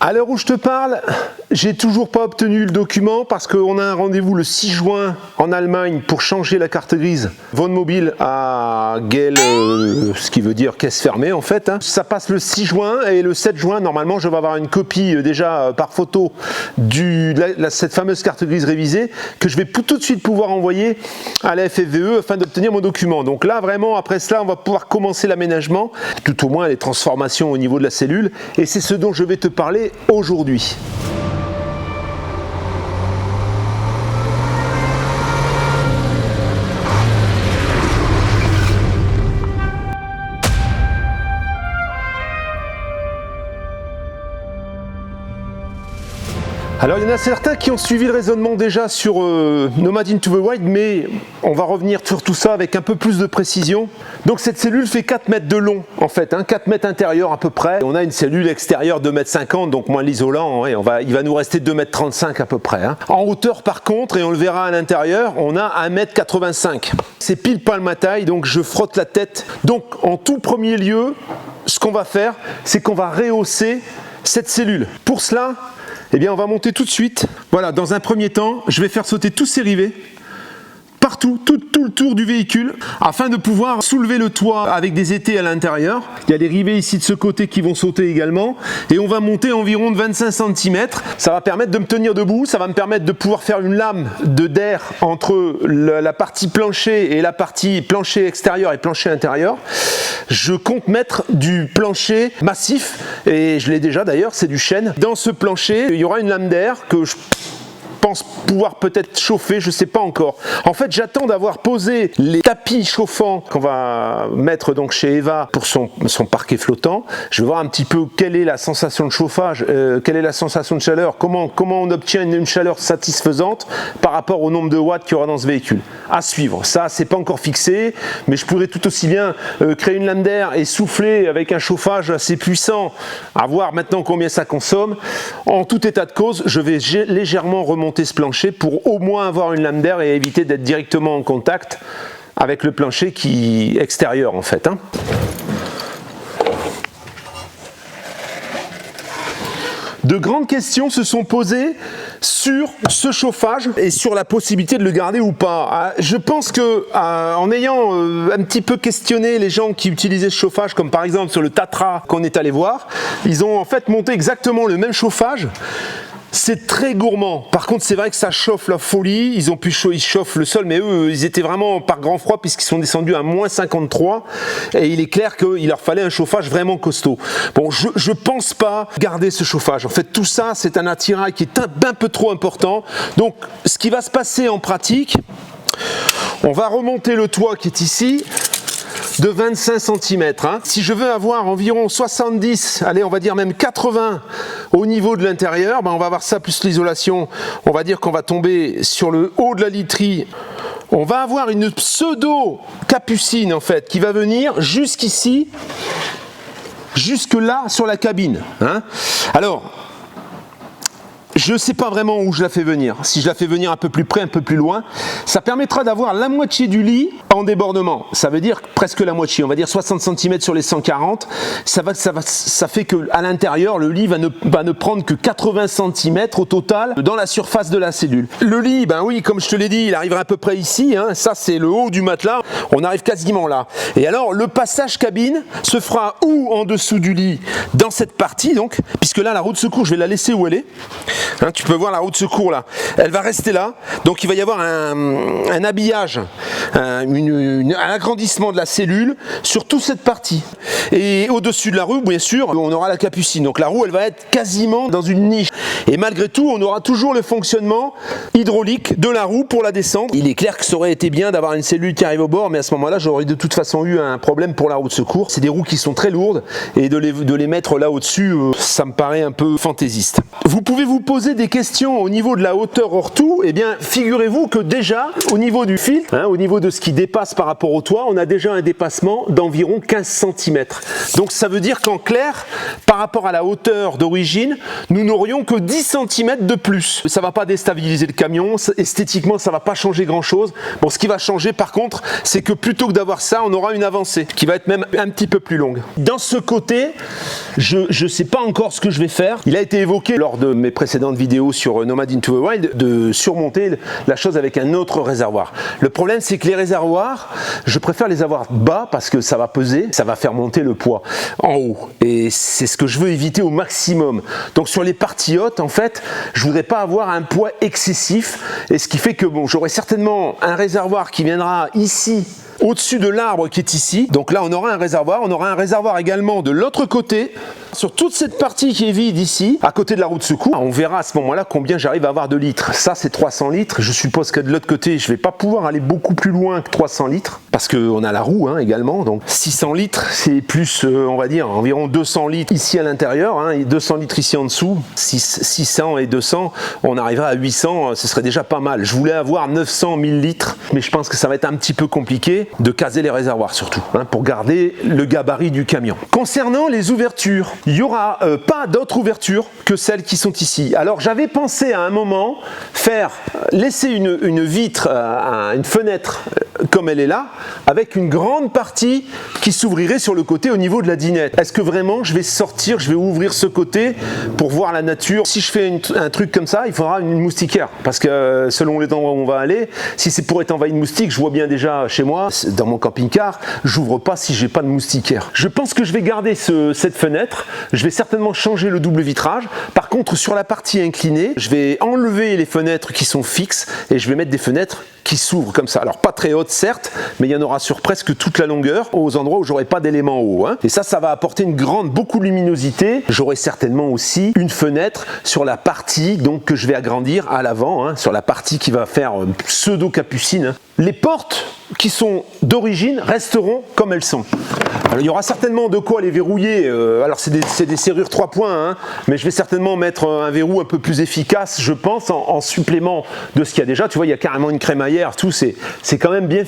À l'heure où je te parle, j'ai toujours pas obtenu le document parce qu'on a un rendez-vous le 6 juin en Allemagne pour changer la carte grise Wohnmobil à Gel, ce qui veut dire caisse fermée en fait. Ça passe le 6 juin et le 7 juin, normalement, je vais avoir une copie déjà par photo de cette fameuse carte grise révisée que je vais tout de suite pouvoir envoyer à la FFVE afin d'obtenir mon document. Donc là, vraiment, après cela, on va pouvoir commencer l'aménagement, tout au moins les transformations au niveau de la cellule, et c'est ce dont je vais te parler aujourd'hui. Alors il y en a certains qui ont suivi le raisonnement déjà sur Nomad Into the Wild, mais on va revenir sur tout ça avec un peu plus de précision. Donc cette cellule fait 4 mètres de long en fait, 4 mètres intérieurs à peu près. On a une cellule extérieure 2,50 m, donc moins l'isolant, il va nous rester 2,35 m à peu près. En hauteur par contre, et on le verra à l'intérieur, on a 1,85 m. C'est pile poil ma taille, donc je frotte la tête. Donc en tout premier lieu, ce qu'on va faire, c'est qu'on va rehausser cette cellule. Pour cela, eh bien, on va monter tout de suite. Voilà, dans un premier temps, je vais faire sauter tous ces rivets, partout, tout le tour du véhicule, afin de pouvoir soulever le toit avec des étais à l'intérieur. Il y a des rivets ici de ce côté qui vont sauter également. Et on va monter environ de 25 cm. Ça va permettre de me tenir debout, ça va me permettre de pouvoir faire une lame d'air entre la partie plancher et la partie plancher extérieur et plancher intérieur. Je compte mettre du plancher massif, et je l'ai déjà d'ailleurs, c'est du chêne. Dans ce plancher, il y aura une lame d'air que je pense pouvoir peut-être chauffer, je ne sais pas encore. En fait, j'attends d'avoir posé les tapis chauffants qu'on va mettre donc chez Eva pour son parquet flottant. Je vais voir un petit peu quelle est la sensation de chauffage, quelle est la sensation de chaleur, comment on obtient une chaleur satisfaisante par rapport au nombre de watts qu'il y aura dans ce véhicule. À suivre. Ça, c'est pas encore fixé, mais je pourrais tout aussi bien créer une lame d'air et souffler avec un chauffage assez puissant, à voir maintenant combien ça consomme. En tout état de cause, je vais légèrement remonter ce plancher pour au moins avoir une lame d'air et éviter d'être directement en contact avec le plancher qui est extérieur en fait. De grandes questions se sont posées sur ce chauffage et sur la possibilité de le garder ou pas. Je pense que en ayant un petit peu questionné les gens qui utilisaient ce chauffage, comme par exemple sur le Tatra qu'on est allé voir, ils ont en fait monté exactement le même chauffage. C'est très gourmand. Par contre, c'est vrai que ça chauffe la folie. Ils chauffent le sol, mais eux, ils étaient vraiment par grand froid puisqu'ils sont descendus à moins 53. Et il est clair qu'il leur fallait un chauffage vraiment costaud. Bon, je pense pas garder ce chauffage. En fait, tout ça, c'est un attirail qui est un peu trop important. Donc, ce qui va se passer en pratique, on va remonter le toit qui est ici, de 25 cm. Si je veux avoir environ 70, allez, on va dire même 80 au niveau de l'intérieur, on va avoir ça plus l'isolation. On va dire qu'on va tomber sur le haut de la literie. On va avoir une pseudo capucine en fait qui va venir jusqu'ici, jusque là sur la cabine. Alors, je ne sais pas vraiment où je la fais venir. Si je la fais venir un peu plus près, un peu plus loin, ça permettra d'avoir la moitié du lit en débordement. Ça veut dire presque la moitié, on va dire 60 cm sur les 140. Ça fait qu'à l'intérieur, le lit va ne prendre que 80 cm au total dans la surface de la cellule. Le lit, ben oui, comme je te l'ai dit, il arrivera à peu près ici. Ça, c'est le haut du matelas. On arrive quasiment là. Et alors, le passage cabine se fera ou en dessous du lit, dans cette partie, donc, puisque là, la roue de secours, je vais la laisser où elle est. Tu peux voir la roue de secours là, elle va rester là, donc il va y avoir un habillage, un agrandissement de la cellule sur toute cette partie. Et au-dessus de la roue, bien sûr, on aura la capucine, donc la roue elle va être quasiment dans une niche. Et malgré tout, on aura toujours le fonctionnement hydraulique de la roue pour la descendre. Il est clair que ça aurait été bien d'avoir une cellule qui arrive au bord, mais à ce moment-là, j'aurais de toute façon eu un problème pour la roue de secours. C'est des roues qui sont très lourdes, et de les mettre là au-dessus, ça me paraît un peu fantaisiste. Vous pouvez vous poser des questions au niveau de la hauteur hors tout. Eh bien, figurez-vous que déjà, au niveau du filtre, au niveau de ce qui dépasse par rapport au toit, on a déjà un dépassement d'environ 15 cm. Donc ça veut dire qu'en clair, par rapport à la hauteur d'origine, nous n'aurions que 10 cm de plus. Ça va pas déstabiliser le camion, esthétiquement ça va pas changer grand chose. Bon, ce qui va changer par contre, c'est que plutôt que d'avoir ça, on aura une avancée qui va être même un petit peu plus longue. Dans ce côté, je sais pas encore ce que je vais faire. Il a été évoqué lors de mes précédentes vidéos sur Nomad Into the Wild de surmonter la chose avec un autre réservoir. Le problème, c'est que les réservoirs, je préfère les avoir bas parce que ça va peser, ça va faire monter le poids en haut. Et c'est ce que je veux éviter au maximum. Donc sur les parties hautes, en fait, je voudrais pas avoir un poids excessif. Et ce qui fait que bon, j'aurai certainement un réservoir qui viendra ici, au-dessus de l'arbre qui est ici. Donc là, on aura un réservoir également de l'autre côté, sur toute cette partie qui est vide ici, à côté de la roue de secours. On verra à ce moment-là combien j'arrive à avoir de litres. Ça, c'est 300 litres. Je suppose que de l'autre côté, je ne vais pas pouvoir aller beaucoup plus loin que 300 litres, parce qu'on a la roue également. Donc 600 litres, c'est plus, on va dire, environ 200 litres ici à l'intérieur, et 200 litres ici en dessous. 600 et 200, on arriverait à 800, ce serait déjà pas mal. Je voulais avoir 900 000 litres, mais je pense que ça va être un petit peu compliqué de caser les réservoirs surtout, pour garder le gabarit du camion. Concernant les ouvertures, il n'y aura pas d'autres ouvertures que celles qui sont ici. Alors j'avais pensé à un moment laisser une vitre, une fenêtre comme elle est là, avec une grande partie qui s'ouvrirait sur le côté au niveau de la dinette. Est-ce que vraiment je vais sortir, je vais ouvrir ce côté pour voir la nature? Si je fais un truc comme ça, il faudra une moustiquaire, parce que selon les endroits où on va aller, si c'est pour être envahi de moustiques, je vois bien déjà chez moi, dans mon camping-car, j'ouvre pas si j'ai pas de moustiquaire. Je pense que je vais garder cette fenêtre, je vais certainement changer le double vitrage. Par contre, sur la partie inclinée, je vais enlever les fenêtres qui sont fixes et je vais mettre des fenêtres qui s'ouvrent comme ça. Alors pas très hautes certes, mais il y en aura sur presque toute la longueur aux endroits où j'aurai pas d'éléments hauts. Et ça va apporter beaucoup de luminosité. J'aurai certainement aussi une fenêtre sur la partie donc que je vais agrandir à l'avant, sur la partie qui va faire pseudo-capucine. Les portes qui sont d'origine resteront comme elles sont. Alors, il y aura certainement de quoi les verrouiller. Alors c'est des serrures 3 points, mais je vais certainement mettre un verrou un peu plus efficace, je pense, en supplément de ce qu'il y a déjà. Tu vois, il y a carrément une crémaillère, tout, c'est quand même bien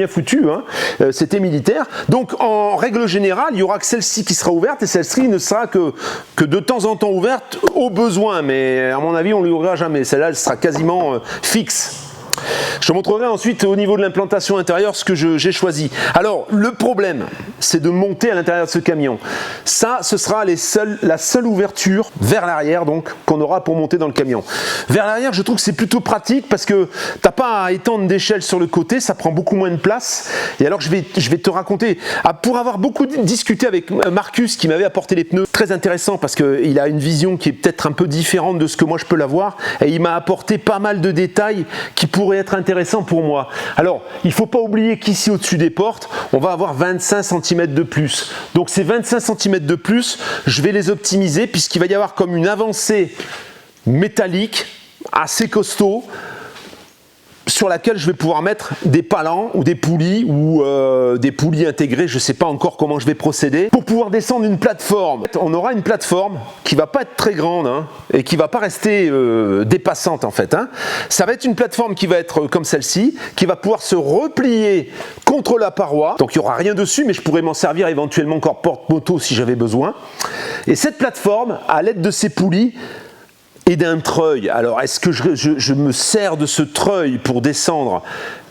foutu. C'était militaire. Donc en règle générale, il y aura que celle-ci qui sera ouverte et celle-ci ne sera que de temps en temps ouverte au besoin. Mais à mon avis, on ne l'ouvrira jamais. Celle-là, elle sera quasiment fixe. Je te montrerai ensuite au niveau de l'implantation intérieure ce que j'ai choisi. Alors le problème, c'est de monter à l'intérieur de ce camion. Ça, ce sera la seule ouverture vers l'arrière donc qu'on aura pour monter dans le camion. Vers l'arrière, je trouve que c'est plutôt pratique parce que t'as pas à étendre d'échelle sur le côté, ça prend beaucoup moins de place. Et alors je vais te raconter, pour avoir beaucoup discuté avec Marcus qui m'avait apporté les pneus, très intéressant parce qu'il a une vision qui est peut-être un peu différente de ce que moi je peux l'avoir et il m'a apporté pas mal de détails qui pourraient être intéressants pour moi. Alors, il ne faut pas oublier qu'ici au-dessus des portes, on va avoir 25 cm de plus. Donc ces 25 cm de plus, je vais les optimiser puisqu'il va y avoir comme une avancée métallique assez costaud sur laquelle je vais pouvoir mettre des palans ou des poulies intégrées, je ne sais pas encore comment je vais procéder, pour pouvoir descendre une plateforme. On aura une plateforme qui ne va pas être très grande et qui ne va pas rester dépassante en fait. Ça va être une plateforme qui va être comme celle-ci, qui va pouvoir se replier contre la paroi. Donc il n'y aura rien dessus, mais je pourrais m'en servir éventuellement encore porte-moto si j'avais besoin. Et cette plateforme, à l'aide de ces poulies, et d'un treuil. Alors, est-ce que je me sers de ce treuil pour descendre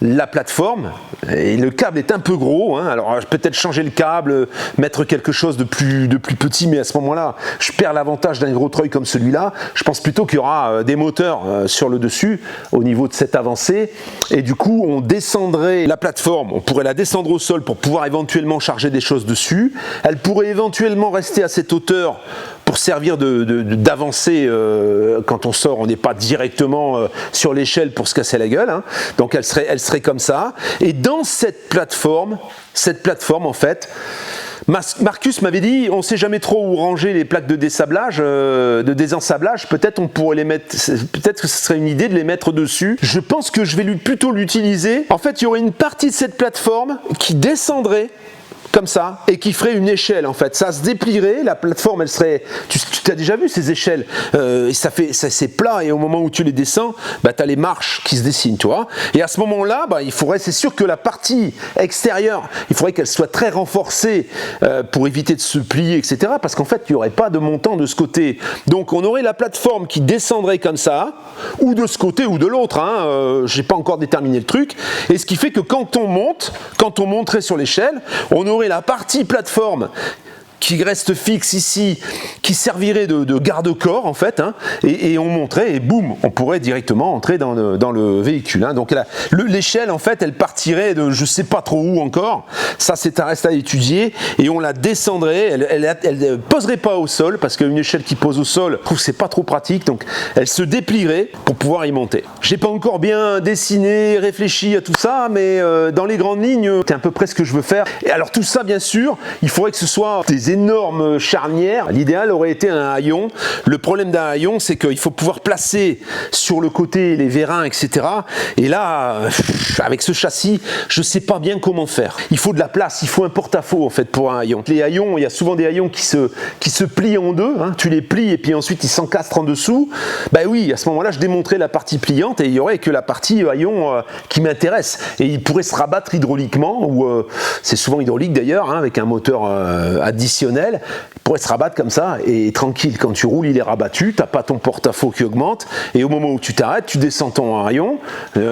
la plateforme? Et le câble est un peu gros, alors peut-être changer le câble, mettre quelque chose de plus petit, mais à ce moment-là, je perds l'avantage d'un gros treuil comme celui-là. Je pense plutôt qu'il y aura des moteurs sur le dessus, au niveau de cette avancée, et du coup, on descendrait la plateforme, on pourrait la descendre au sol pour pouvoir éventuellement charger des choses dessus. Elle pourrait éventuellement rester à cette hauteur pour servir d'avancer quand on sort, on n'est pas directement sur l'échelle pour se casser la gueule, donc elle serait comme ça. Et dans cette plateforme en fait, Marcus m'avait dit, on ne sait jamais trop où ranger les plaques de dessablage, de désensablage, peut-être on pourrait les mettre, peut-être que ce serait une idée de les mettre dessus. Je pense que je vais plutôt l'utiliser. En fait, il y aurait une partie de cette plateforme qui descendrait comme ça, et qui ferait une échelle en fait. Ça se déplierait, la plateforme elle serait, tu as déjà vu ces échelles, et c'est plat, et au moment où tu les descends, bah, tu as les marches qui se dessinent, tu vois. Et à ce moment-là, bah, c'est sûr que la partie extérieure, il faudrait qu'elle soit très renforcée pour éviter de se plier, etc. Parce qu'en fait, il n'y aurait pas de montant de ce côté. Donc on aurait la plateforme qui descendrait comme ça, ou de ce côté ou de l'autre, hein, j'ai pas encore déterminé le truc, et ce qui fait que quand on monterait sur l'échelle, on aurait la partie plateforme qui reste fixe ici, qui servirait de garde-corps en fait, hein, et on monterait et boum, on pourrait directement entrer dans le véhicule. Hein. Donc l'échelle en fait, elle partirait de je sais pas trop où encore, ça reste à étudier, et on la descendrait, elle poserait pas au sol, parce qu'une échelle qui pose au sol, je trouve que c'est pas trop pratique, donc elle se déplierait pour pouvoir y monter. J'ai pas encore bien dessiné, réfléchi à tout ça, mais dans les grandes lignes, c'est à peu près ce que je veux faire. Et alors tout ça bien sûr, il faudrait que ce soit des énormes charnières. L'idéal aurait été un haillon. Le problème d'un haillon, c'est qu'il faut pouvoir placer sur le côté les vérins, etc. Et là, avec ce châssis, je ne sais pas bien comment faire. Il faut de la place, il faut un porte-à-faux en fait pour un haillon. Les haillons, il y a souvent des haillons qui se plient en deux. Hein. Tu les plies et puis ensuite ils s'encastrent en dessous. Ben oui, à ce moment-là, je démontrais la partie pliante et il n'y aurait que la partie haillon qui m'intéresse. Et il pourrait se rabattre hydrauliquement, ou c'est souvent hydraulique d'ailleurs, hein, avec un moteur additionnel. Il pourrait se rabattre comme ça et tranquille, quand tu roules il est rabattu, tu n'as pas ton porte-à-faux qui augmente, et au moment où tu t'arrêtes, tu descends ton rayon,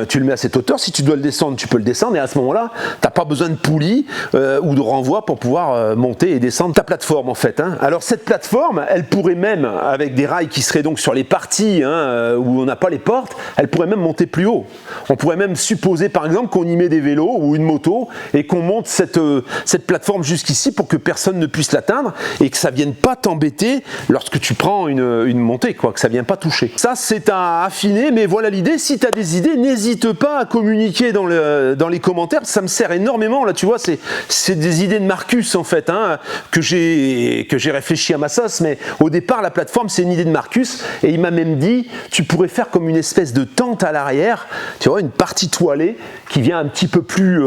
tu le mets à cette hauteur, si tu dois le descendre tu peux le descendre, et à ce moment-là tu n'as pas besoin de poulie ou de renvoi pour pouvoir monter et descendre ta plateforme en fait. Hein. Alors cette plateforme, elle pourrait même, avec des rails qui seraient donc sur les parties où on n'a pas les portes, elle pourrait même monter plus haut. On pourrait même supposer par exemple qu'on y met des vélos ou une moto et qu'on monte cette plateforme jusqu'ici pour que personne ne puisse l'atteindre et que ça vienne pas t'embêter lorsque tu prends une montée, quoi, que ça vienne pas toucher. Ça c'est à affiner, mais voilà l'idée. Si tu as des idées, n'hésite pas à communiquer dans les commentaires, ça me sert énormément. Là tu vois, c'est des idées de Marcus en fait, hein, que j'ai réfléchi à ma sauce, mais au départ la plateforme c'est une idée de Marcus, et il m'a même dit tu pourrais faire comme une espèce de tente à l'arrière, tu vois, une partie toilée qui vient un petit peu plus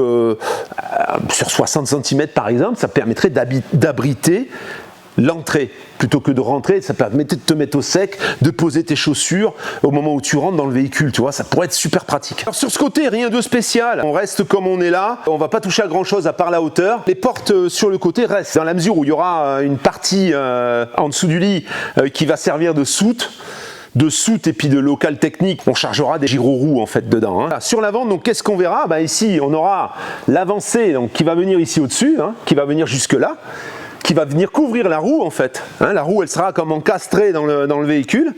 sur 60 cm par exemple, ça permettrait d'abriter l'entrée plutôt que de rentrer. Ça permettait de te mettre au sec, de poser tes chaussures au moment où tu rentres dans le véhicule, tu vois, ça pourrait être super pratique. Alors sur ce côté, rien de spécial, on reste comme on est là, on va pas toucher à grand chose à part la hauteur. Les portes sur le côté restent, dans la mesure où il y aura une partie en dessous du lit qui va servir de soute et puis de local technique. On chargera des gyroroues en fait dedans. Hein. Sur l'avant, donc qu'est-ce qu'on verra? Ben, ici, on aura l'avancée donc qui va venir ici au-dessus, hein, qui va venir jusque là, qui va venir couvrir la roue en fait. Hein, la roue, elle sera comme encastrée dans le véhicule.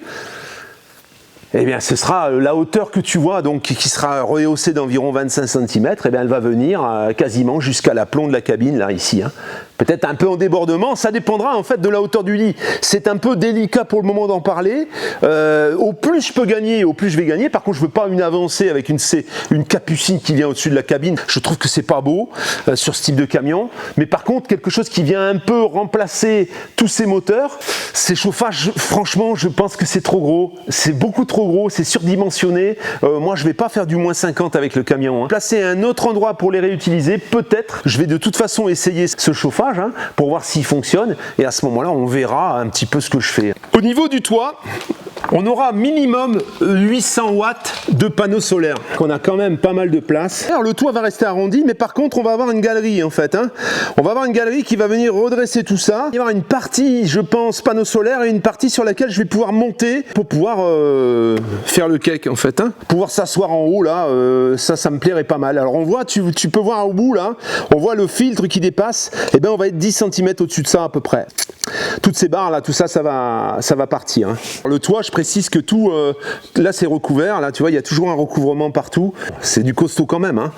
Eh bien, ce sera la hauteur que tu vois, donc qui sera rehaussée d'environ 25 cm, eh bien, elle va venir quasiment jusqu'à l'aplomb de la cabine, là, ici. Hein. Peut-être un peu en débordement, ça dépendra en fait de la hauteur du lit. C'est un peu délicat pour le moment d'en parler. Au plus je peux gagner, au plus je vais gagner. Par contre, je veux pas une avancée avec une capucine qui vient au-dessus de la cabine. Je trouve que c'est pas beau sur ce type de camion. Mais par contre, quelque chose qui vient un peu remplacer tous ces moteurs, ces chauffages, franchement, je pense que c'est trop gros. C'est beaucoup trop gros, c'est surdimensionné. Moi, je vais pas faire du moins 50 avec le camion. Hein. Placer un autre endroit pour les réutiliser, peut-être. Je vais de toute façon essayer ce chauffage. Hein, pour voir s'il fonctionne, et à ce moment-là on verra un petit peu ce que je fais. Au niveau du toit, on aura minimum 800 watts de panneaux solaires. On a quand même pas mal de place. Alors le toit va rester arrondi, mais par contre on va avoir une galerie en fait. Hein. On va avoir une galerie qui va venir redresser tout ça. Il va y avoir une partie, je pense, panneaux solaires, et une partie sur laquelle je vais pouvoir monter pour pouvoir faire le cake en fait. Hein. Pouvoir s'asseoir en haut là, ça me plairait pas mal. Alors on voit, tu peux voir au bout là, on voit le filtre qui dépasse. Et ben on va être 10 cm au-dessus de ça à peu près. Toutes ces barres là, tout ça, ça va partir. Hein. Le toit, je précise que tout, là c'est recouvert, là tu vois, il y a toujours un recouvrement partout. C'est du costaud quand même. Hein.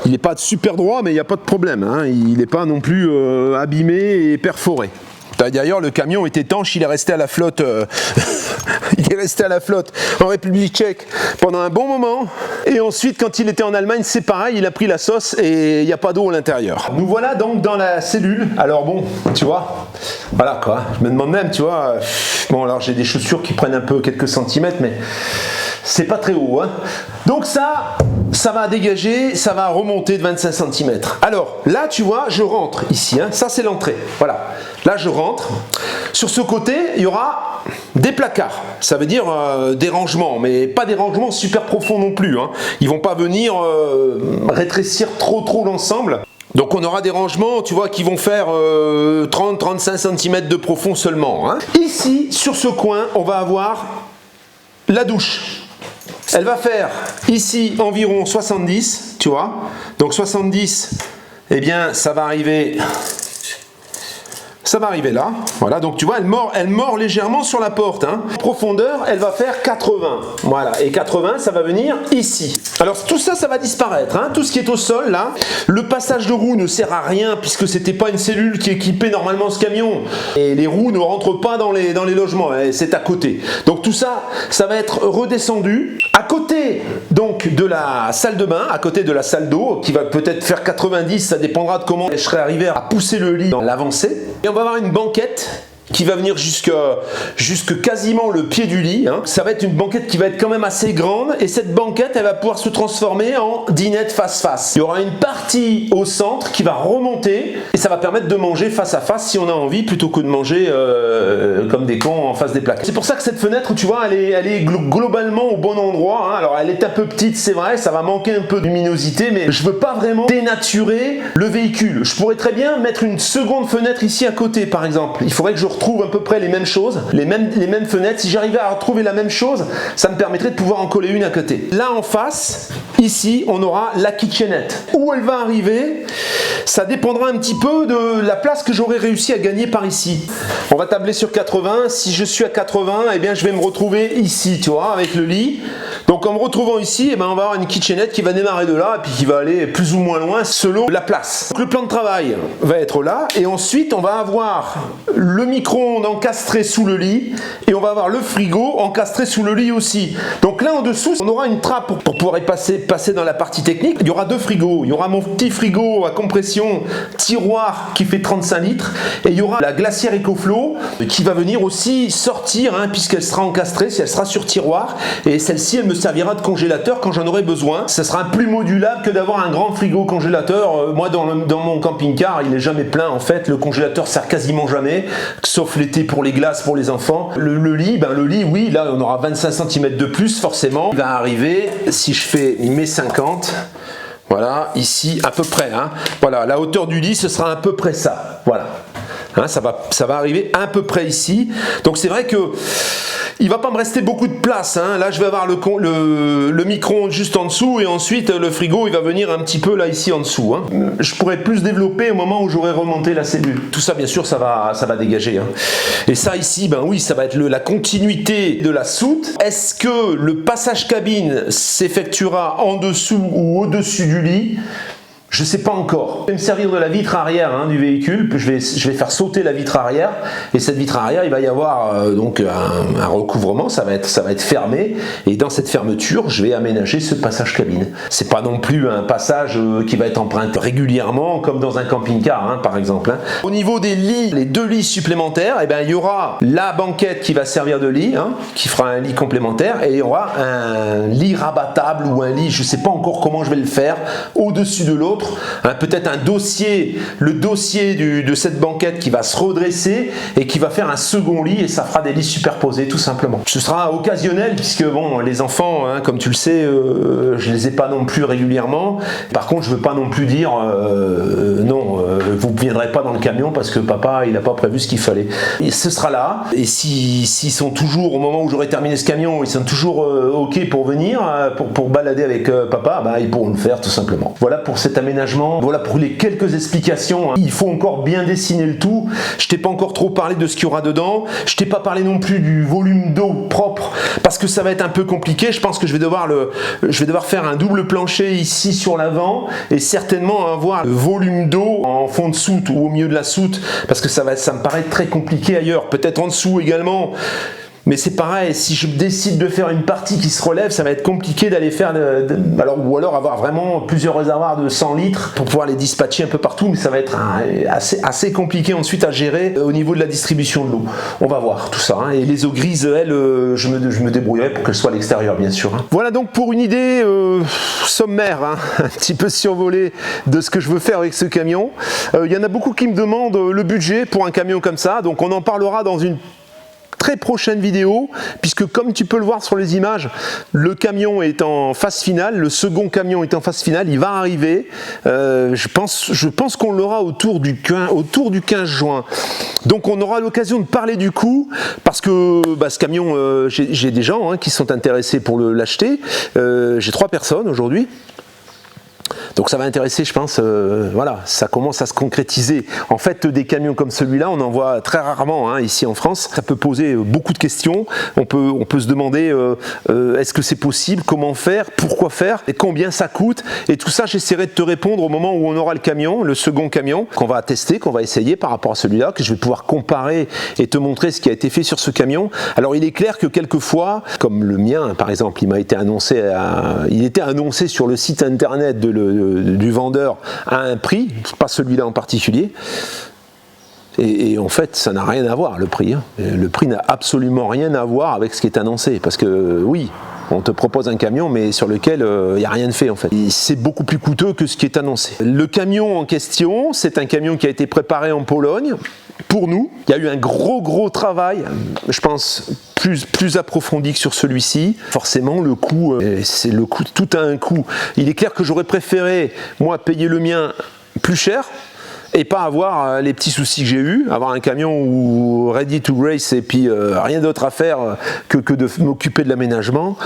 Il n'est pas super droit, mais il n'y a pas de problème. Hein. Il n'est pas non plus abîmé et perforé. D'ailleurs, le camion est étanche, il est resté à la flotte. Il est resté à la flotte en République tchèque pendant un bon moment. Et ensuite, quand il était en Allemagne, c'est pareil, il a pris la sauce et il n'y a pas d'eau à l'intérieur. Nous voilà donc dans la cellule. Alors bon, tu vois, voilà quoi. Je me demande même, tu vois. Bon, alors j'ai des chaussures qui prennent un peu quelques centimètres, mais c'est pas très haut, hein. Donc ça va dégager, ça va remonter de 25 cm. Alors là, tu vois, je rentre ici, hein. Ça c'est l'entrée, voilà. Là je rentre. Sur ce côté, il y aura des placards. Ça veut dire des rangements, mais pas des rangements super profonds non plus, hein. Ils vont pas venir rétrécir trop l'ensemble. Donc on aura des rangements, tu vois, qui vont faire 30-35 cm de profond seulement, hein. Ici, sur ce coin, on va avoir la douche. Elle va faire ici environ 70, tu vois. Donc 70, eh bien ça va arriver là. Voilà, donc tu vois, elle mord légèrement sur la porte, hein. Profondeur, elle va faire 80. Voilà, et 80, ça va venir ici. Alors tout ça, ça va disparaître, hein. Tout ce qui est au sol, là. Le passage de roues ne sert à rien puisque c'était pas une cellule qui équipait normalement ce camion. Et les roues ne rentrent pas dans les logements, c'est à côté. Donc tout ça, ça va être redescendu. À côté, donc, de la salle de bain, à côté de la salle d'eau, qui va peut-être faire 90, ça dépendra de comment je serai arrivé à pousser le lit dans l'avancée. Et on va avoir une banquette qui va venir jusque quasiment le pied du lit, hein. Ça va être une banquette qui va être quand même assez grande et cette banquette elle va pouvoir se transformer en dinette face-face. Il y aura une partie au centre qui va remonter et ça va permettre de manger face à face si on a envie plutôt que de manger comme des cons en face des plaques. C'est pour ça que cette fenêtre, tu vois, elle est globalement au bon endroit, hein. Alors elle est un peu petite, c'est vrai, ça va manquer un peu de luminosité, mais je veux pas vraiment dénaturer le véhicule. Je pourrais très bien mettre une seconde fenêtre ici à côté par exemple. Il faudrait que je retrouve à peu près les mêmes choses, les mêmes fenêtres. Si j'arrivais à retrouver la même chose, ça me permettrait de pouvoir en coller une à côté. Là en face, ici, on aura la kitchenette. Où elle va arriver, ça dépendra un petit peu de la place que j'aurai réussi à gagner par ici. On va tabler sur 80. Si je suis à 80, eh bien, je vais me retrouver ici, tu vois, avec le lit. Donc en me retrouvant ici, eh ben, on va avoir une kitchenette qui va démarrer de là et puis qui va aller plus ou moins loin selon la place. Donc, le plan de travail va être là et ensuite on va avoir le micro-ondes encastré sous le lit et on va avoir le frigo encastré sous le lit aussi. Donc là en dessous, on aura une trappe pour pouvoir y passer dans la partie technique. Il y aura deux frigos. Il y aura mon petit frigo à compression tiroir qui fait 35 litres et il y aura la glacière EcoFlow qui va venir aussi sortir, hein, puisqu'elle sera encastrée, si elle sera sur tiroir et celle-ci elle me servira de congélateur quand j'en aurai besoin. Ce sera plus modulable que d'avoir un grand frigo congélateur. Moi dans mon camping-car il est jamais plein en fait, le congélateur sert quasiment jamais, sauf l'été pour les glaces pour les enfants. Le lit, oui, là on aura 25 cm de plus forcément. Il va arriver, si je fais mes 50, voilà, ici à peu près, hein, voilà, la hauteur du lit ce sera à peu près ça, voilà, hein, ça va arriver à peu près ici. Donc c'est vrai que il va pas me rester beaucoup de place, hein. Là je vais avoir le micro-ondes juste en dessous et ensuite le frigo il va venir un petit peu là ici en dessous, hein. Je pourrais plus développer au moment où j'aurai remonté la cellule. Tout ça bien sûr ça va dégager, hein. Et ça ici, ben oui, ça va être la continuité de la soute. Est-ce que le passage cabine s'effectuera en dessous ou au-dessus du lit ? Je ne sais pas encore. Je vais me servir de la vitre arrière, hein, du véhicule. Je vais faire sauter la vitre arrière. Et cette vitre arrière, il va y avoir donc un recouvrement. Ça va être fermé. Et dans cette fermeture, je vais aménager ce passage cabine. C'est pas non plus un passage qui va être emprunté régulièrement, comme dans un camping-car, hein, par exemple, hein. Au niveau des lits, les deux lits supplémentaires, eh ben, il y aura la banquette qui va servir de lit, hein, qui fera un lit complémentaire. Et il y aura un lit rabattable ou un lit, je ne sais pas encore comment je vais le faire, au-dessus de l'autre. Hein, peut-être le dossier de cette banquette qui va se redresser et qui va faire un second lit et ça fera des lits superposés tout simplement. Ce sera occasionnel puisque bon, les enfants, hein, comme tu le sais, je les ai pas non plus régulièrement. Par contre, je veux pas non plus dire non, vous ne viendrez pas dans le camion parce que papa il n'a pas prévu ce qu'il fallait. Et ce sera là et s'ils sont toujours au moment où j'aurai terminé ce camion, ils sont toujours ok pour venir, pour balader avec papa, bah, ils pourront le faire tout simplement. Voilà pour cet aménagement. Voilà pour les quelques explications, hein. Il faut encore bien dessiner le tout. Je t'ai pas encore trop parlé de ce qu'il y aura dedans. Je t'ai pas parlé non plus du volume d'eau propre parce que ça va être un peu compliqué. Je pense que je vais devoir faire un double plancher ici sur l'avant et certainement avoir le volume d'eau en fond de soute ou au milieu de la soute parce que ça me paraît très compliqué ailleurs. Peut-être en dessous également. Mais c'est pareil, si je décide de faire une partie qui se relève, ça va être compliqué d'aller faire, ou alors avoir vraiment plusieurs réservoirs de 100 litres pour pouvoir les dispatcher un peu partout, mais ça va être assez compliqué ensuite à gérer au niveau de la distribution de l'eau. On va voir tout ça, hein. Et les eaux grises, elles, je me débrouillerai pour qu'elles soient à l'extérieur, bien sûr, hein. Voilà donc pour une idée sommaire, hein, un petit peu survolée de ce que je veux faire avec ce camion. Il y en a beaucoup qui me demandent le budget pour un camion comme ça, donc on en parlera dans une très prochaine vidéo, puisque comme tu peux le voir sur les images, le camion est en phase finale, le second camion est en phase finale, il va arriver, je pense qu'on l'aura autour du 15 juin. Donc on aura l'occasion de parler du coût, parce que ce camion, j'ai des gens qui sont intéressés pour l'acheter, j'ai 3 personnes aujourd'hui. Donc ça va intéresser, je pense, voilà, ça commence à se concrétiser. En fait, des camions comme celui-là, on en voit très rarement hein, ici en France. Ça peut poser beaucoup de questions. On peut se demander est-ce que c'est possible, comment faire, pourquoi faire, et combien ça coûte. Et tout ça, j'essaierai de te répondre au moment où on aura le camion, le second camion, qu'on va tester, qu'on va essayer par rapport à celui-là, que je vais pouvoir comparer et te montrer ce qui a été fait sur ce camion. Alors il est clair que quelquefois, comme le mien par exemple, il était annoncé sur le site internet du vendeur à un prix, pas celui-là en particulier, et en fait ça n'a rien à voir le prix, hein. Le prix n'a absolument rien à voir avec ce qui est annoncé, parce que oui, on te propose un camion mais sur lequel il n'y a rien de fait en fait. C'est beaucoup plus coûteux que ce qui est annoncé. Le camion en question, c'est un camion qui a été préparé en Pologne pour nous. Il y a eu un gros travail, je pense plus approfondi que sur celui-ci. Forcément le coût, c'est le coût, tout a un coût. Il est clair que j'aurais préféré moi payer le mien plus cher et pas avoir les petits soucis que j'ai eu, avoir un camion où ready to race et puis rien d'autre à faire que de m'occuper de l'aménagement.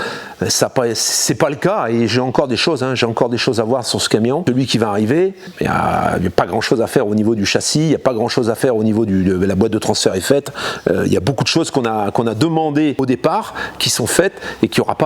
C'est pas le cas, et j'ai encore des choses, hein, j'ai encore des choses à voir sur ce camion. Celui qui va arriver, il n'y a pas grand chose à faire au niveau du châssis, il n'y a pas grand chose à faire au niveau de la boîte de transfert est faite. Il y a beaucoup de choses qu'on a demandé au départ qui sont faites et qu'il n'y aura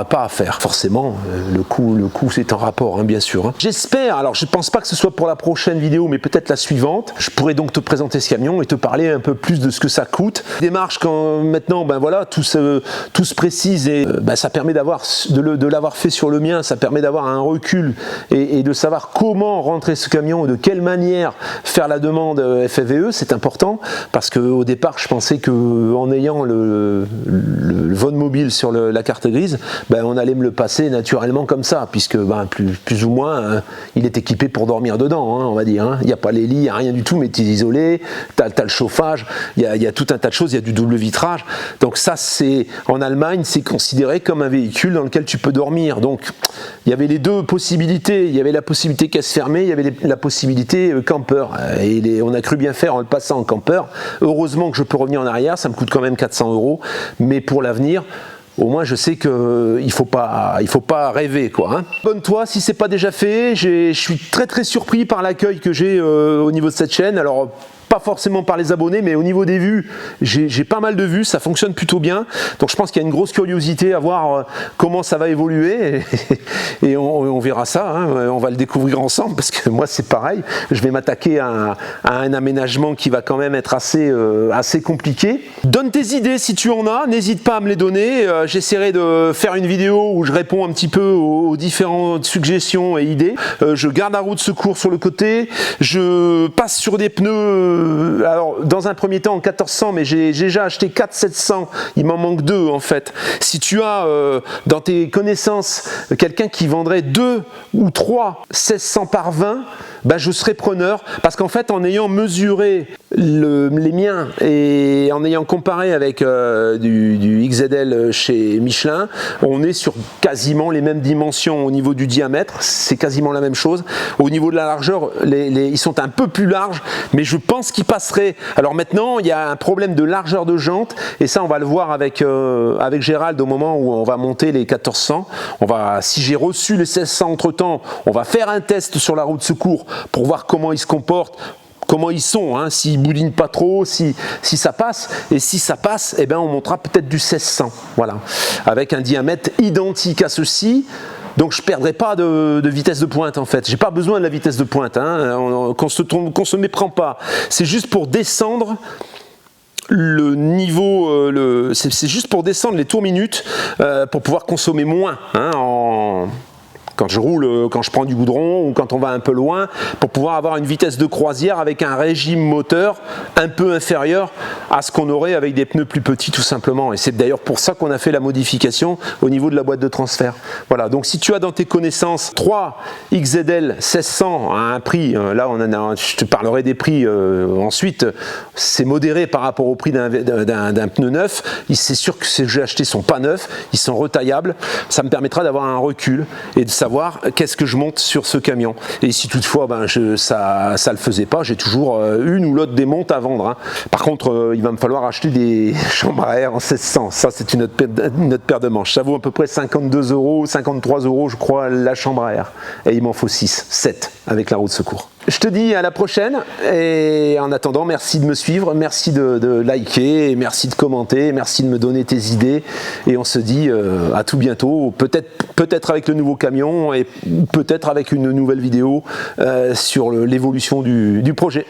pas à faire. Forcément, le coût c'est en rapport, hein, bien sûr, hein. J'espère, alors je ne pense pas que ce soit pour la prochaine vidéo, mais peut-être la suivante, je pourrais donc te présenter ce camion et te parler un peu plus de ce que ça coûte. Démarche quand maintenant, voilà, tout se précise, et ça permet de l'avoir fait sur le mien, ça permet d'avoir un recul et de savoir comment rentrer ce camion, de quelle manière faire la demande FFVE. C'est important, parce qu'au départ je pensais qu'en ayant le Von Mobile sur la carte grise, on allait me le passer naturellement comme ça, puisque plus ou moins il est équipé pour dormir dedans, hein, on va dire, hein. Il n'y a pas les lits, il n'y a rien du tout, mais tu es isolé, tu as le chauffage, il y a tout un tas de choses, il y a du double vitrage. Donc ça, en Allemagne, c'est considéré comme un véhicule dans lequel tu peux dormir. Donc il y avait les deux possibilités, il y avait la possibilité caisse fermée, il y avait la possibilité camper, et on a cru bien faire en le passant en camper. Heureusement que je peux revenir en arrière, ça me coûte quand même 400 €, mais pour l'avenir, au moins je sais qu'il faut pas rêver, quoi, hein. Abonne-toi si c'est pas déjà fait. Je suis très surpris par l'accueil que j'ai au niveau de cette chaîne. Alors pas forcément par les abonnés, mais au niveau des vues, j'ai pas mal de vues, ça fonctionne plutôt bien. Donc je pense qu'il y a une grosse curiosité à voir comment ça va évoluer, et on verra ça, hein. On va le découvrir ensemble, parce que moi c'est pareil, je vais m'attaquer à un aménagement qui va quand même être assez compliqué. Donne tes idées si tu en as, n'hésite pas à me les donner. J'essaierai de faire une vidéo où je réponds un petit peu aux différentes suggestions et idées. Je garde la roue de secours sur le côté, je passe sur des pneus, alors dans un premier temps en 1400, mais j'ai déjà acheté 4 700, il m'en manque 2 en fait. Si tu as dans tes connaissances quelqu'un qui vendrait 2 ou 3 1600 par 20, je serai preneur, parce qu'en fait en ayant mesuré les miens et en ayant comparé avec du XZL chez Michelin, on est sur quasiment les mêmes dimensions au niveau du diamètre, c'est quasiment la même chose. Au niveau de la largeur, ils sont un peu plus larges, mais je pense qu'ils passeraient. Alors maintenant, il y a un problème de largeur de jante, et ça on va le voir avec Gérald au moment où on va monter les 1400. Si j'ai reçu les 1600 entre temps, on va faire un test sur la roue de secours pour voir comment ils se comportent, comment ils sont, hein, s'ils boulinent pas trop, si ça passe, et si ça passe, on montera peut-être du 1600, voilà, avec un diamètre identique à ceci. Donc je ne perdrai pas de vitesse de pointe en fait, j'ai pas besoin de la vitesse de pointe, hein, qu'on se méprend pas, c'est juste pour descendre le niveau, c'est juste pour descendre les tours minutes, pour pouvoir consommer moins, hein, quand je roule, quand je prends du goudron ou quand on va un peu loin, pour pouvoir avoir une vitesse de croisière avec un régime moteur un peu inférieur à ce qu'on aurait avec des pneus plus petits tout simplement. Et c'est d'ailleurs pour ça qu'on a fait la modification au niveau de la boîte de transfert. Voilà, donc si tu as dans tes connaissances 3 XZL 1600 à un prix, là je te parlerai des prix ensuite, c'est modéré par rapport au prix d'un pneu neuf. C'est sûr que ces que j'ai achetés sont pas neufs, ils sont retaillables. Ça me permettra d'avoir un recul et de savoir qu'est-ce que je monte sur ce camion. Et si toutefois ça le faisait pas, j'ai toujours une ou l'autre des montes à vendre, hein. Par contre, il va me falloir acheter des chambres à air en 1600. Ça, c'est une autre paire de manches. Ça vaut à peu près 52 €, 53 € je crois la chambre à air. Et il m'en faut 7 avec la roue de secours. Je te dis à la prochaine et en attendant, merci de me suivre, merci de liker, et merci de commenter, merci de me donner tes idées et on se dit à tout bientôt, peut-être avec le nouveau camion et peut-être avec une nouvelle vidéo sur l'évolution du projet.